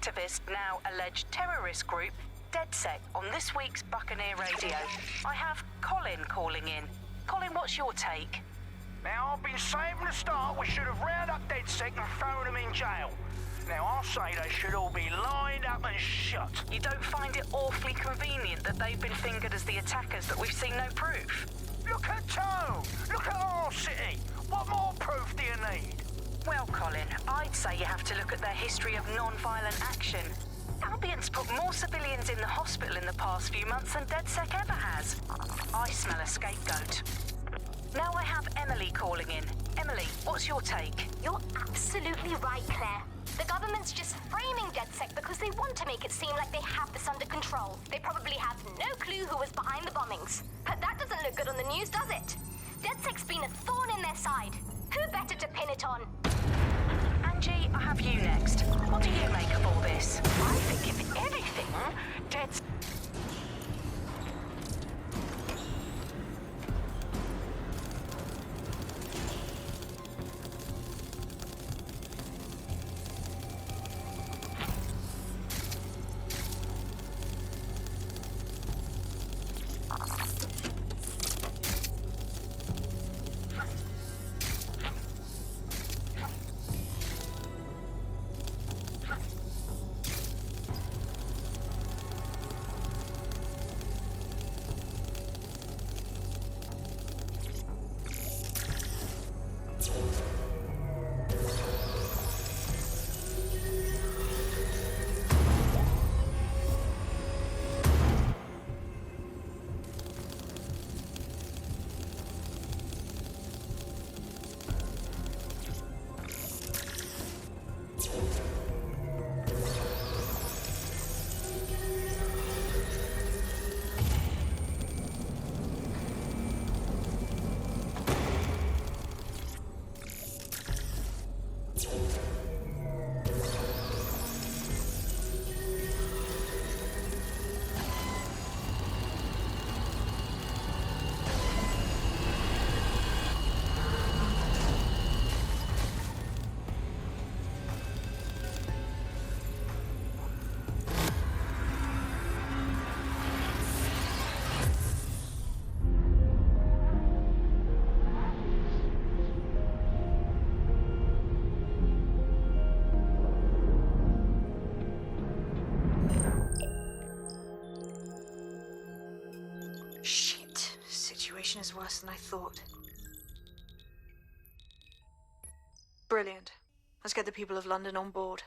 activist, now alleged terrorist group, DedSec, on this week's Buccaneer Radio. I have Colin calling in. Colin, what's your take? Now, I've been saying from the start we should have rounded up DedSec and thrown them in jail. Now, I'll say they should all be lined up and shot. You don't find it awfully convenient that they've been fingered as the attackers, but we've seen no proof? Look at Tone! Look at our city! What more proof do you need? Well, Colin, I'd say you have to look at their history of non-violent action. Albion's put more civilians in the hospital in the past few months than DedSec ever has. I smell a scapegoat. Now I have Emily calling in. Emily, what's your take? You're absolutely right, Claire. The government's just framing DedSec because they want to make it seem like they have this under control. They probably have no clue who was behind the bombings. But that doesn't look good on the news, does it? DedSec's been a thorn in their side. Who better to pin it on? Angie, I have you next. What do you make of all this? I think if anything, DedSec... Is worse than I thought. Brilliant. Let's get the people of London on board.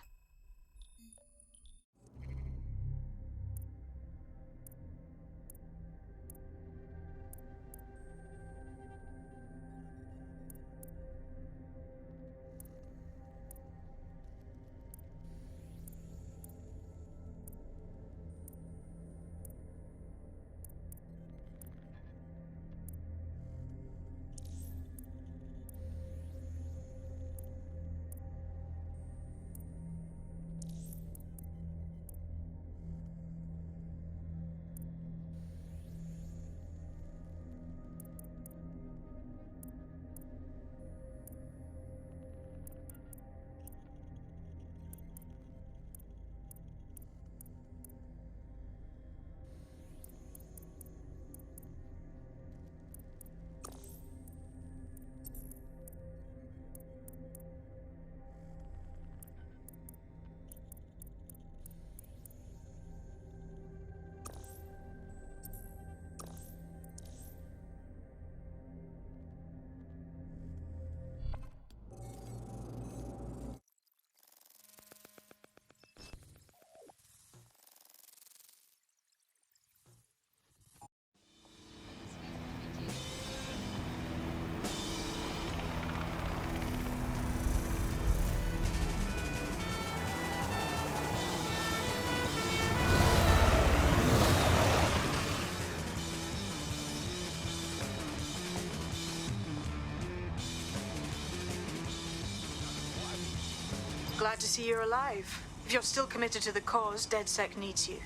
Glad to see you're alive. If you're still committed to the cause, DedSec needs you.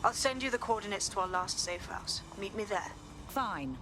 I'll send you the coordinates to our last safe house. Meet me there. Fine.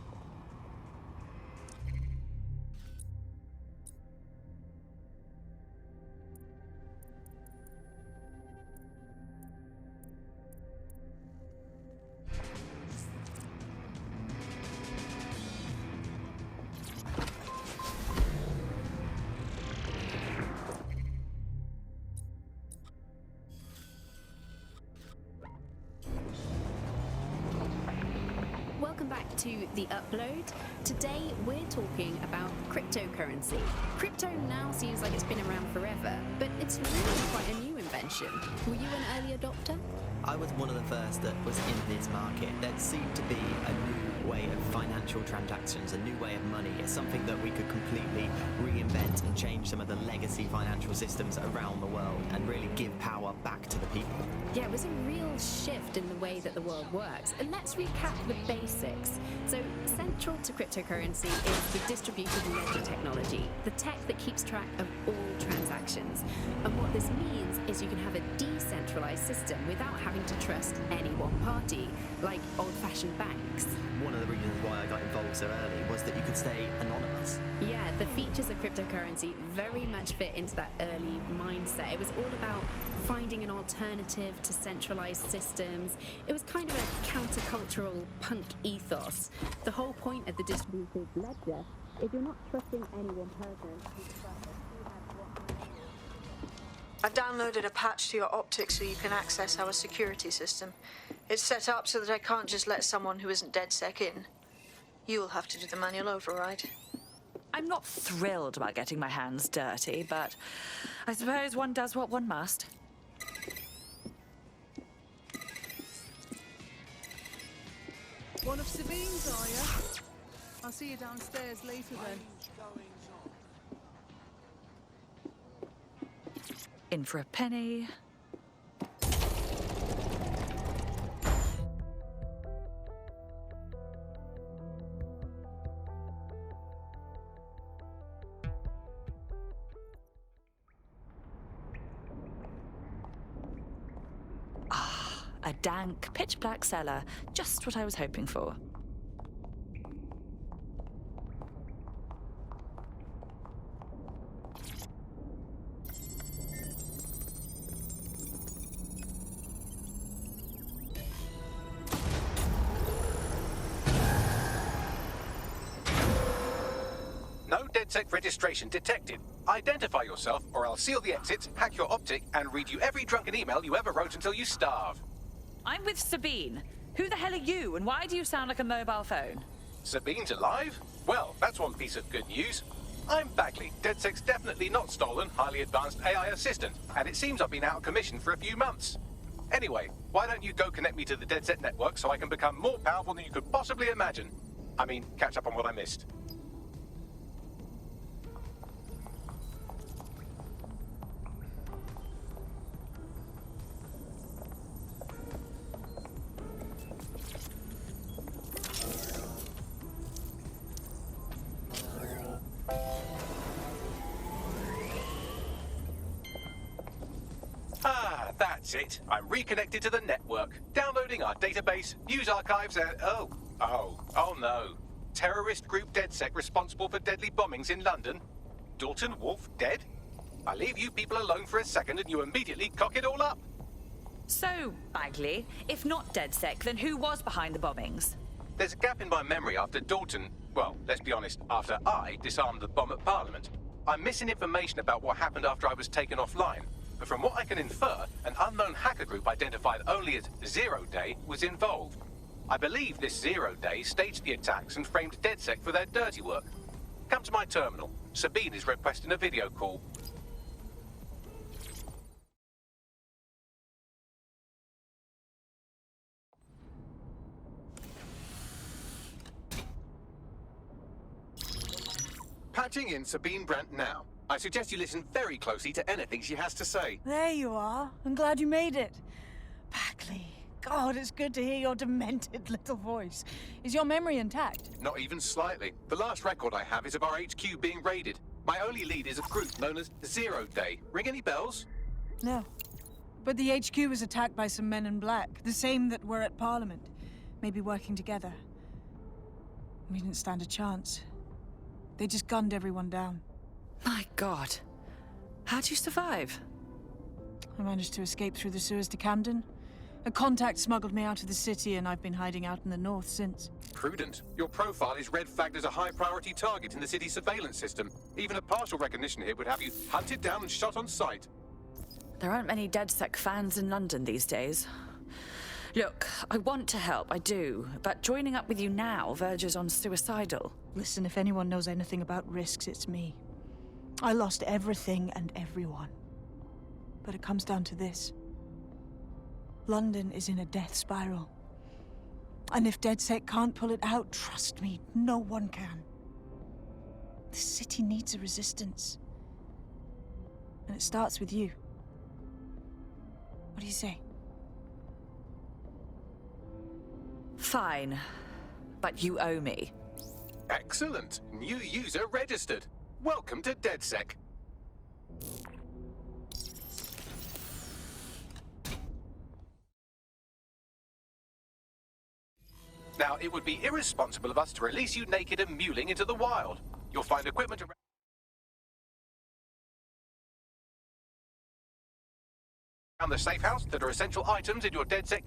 to The Upload. Today we're talking about cryptocurrency. Crypto now seems like it's been around forever, but it's really quite a new invention. Were you an early adopter? I was one of the first that was in this market. There seemed to be a new way of financial transactions, a new way of money. It's something that we could completely reinvent and change some of the legacy financial systems around the world and really give power back to the people. Yeah, it was a real shift in the way that the world works. And let's recap the basics. So, central to cryptocurrency is the distributed ledger technology, the tech that keeps track of all transactions. And what this means is you can have a decentralized system without having to trust any one party, like old-fashioned banks. One of the reasons why I got involved so early was that you could stay anonymous. Yeah, the features of cryptocurrency very much fit into that early mindset. It was all about finding an alternative to centralized systems. It was kind of a countercultural punk ethos. The whole point of the distributed ledger is you're not trusting any one person. I've downloaded a patch to your optics so you can access our security system. It's set up so that I can't just let someone who isn't DedSec in. You'll have to do the manual override. I'm not thrilled about getting my hands dirty, but I suppose one does what one must. One of Sabine's, are you? I'll see you downstairs later then. In for a penny. A dank, pitch-black cellar. Just what I was hoping for. No DedSec registration detected. Identify yourself, or I'll seal the exits, hack your optic, and read you every drunken email you ever wrote until you starve. I'm with Sabine. Who the hell are you, and why do you sound like a mobile phone? Sabine's alive? Well, that's one piece of good news. I'm Bagley, DedSec's definitely not stolen, highly advanced AI assistant, and it seems I've been out of commission for a few months. Anyway, why don't you go connect me to the DedSec network so I can become more powerful than you could possibly imagine? I mean, catch up on what I missed. That's it. I'm reconnected to the network, downloading our database, news archives, and oh no. Terrorist group DedSec responsible for deadly bombings in London. Dalton Wolf dead? I leave you people alone for a second and you immediately cock it all up. So, Bagley, if not DedSec, then who was behind the bombings? There's a gap in my memory after Dalton, well, let's be honest, after I disarmed the bomb at Parliament. I'm missing information about what happened after I was taken offline. But from what I can infer, an unknown hacker group identified only as Zero Day was involved. I believe this Zero Day staged the attacks and framed DedSec for their dirty work. Come to my terminal. Sabine is requesting a video call. Patching in Sabine Brandt now. I suggest you listen very closely to anything she has to say. There you are. I'm glad you made it. Bagley, God, it's good to hear your demented little voice. Is your memory intact? Not even slightly. The last record I have is of our HQ being raided. My only lead is a group known as Zero Day. Ring any bells? No. But the HQ was attacked by some men in black, the same that were at Parliament. Maybe working together. We didn't stand a chance. They just gunned everyone down. My God. How'd you survive? I managed to escape through the sewers to Camden. A contact smuggled me out of the city, and I've been hiding out in the north since. Prudent. Your profile is red flagged as a high-priority target in the city's surveillance system. Even a partial recognition here would have you hunted down and shot on sight. There aren't many DedSec fans in London these days. Look, I want to help, I do, but joining up with you now verges on suicidal. Listen, if anyone knows anything about risks, it's me. I lost everything and everyone. But it comes down to this. London is in a death spiral. And if DedSec can't pull it out, trust me, no one can. The city needs a resistance. And it starts with you. What do you say? Fine, but you owe me. Excellent. New user registered. Welcome to DedSec. Now, it would be irresponsible of us to release you naked and mewling into the wild. You'll find equipment around the safe house that are essential items in your DedSec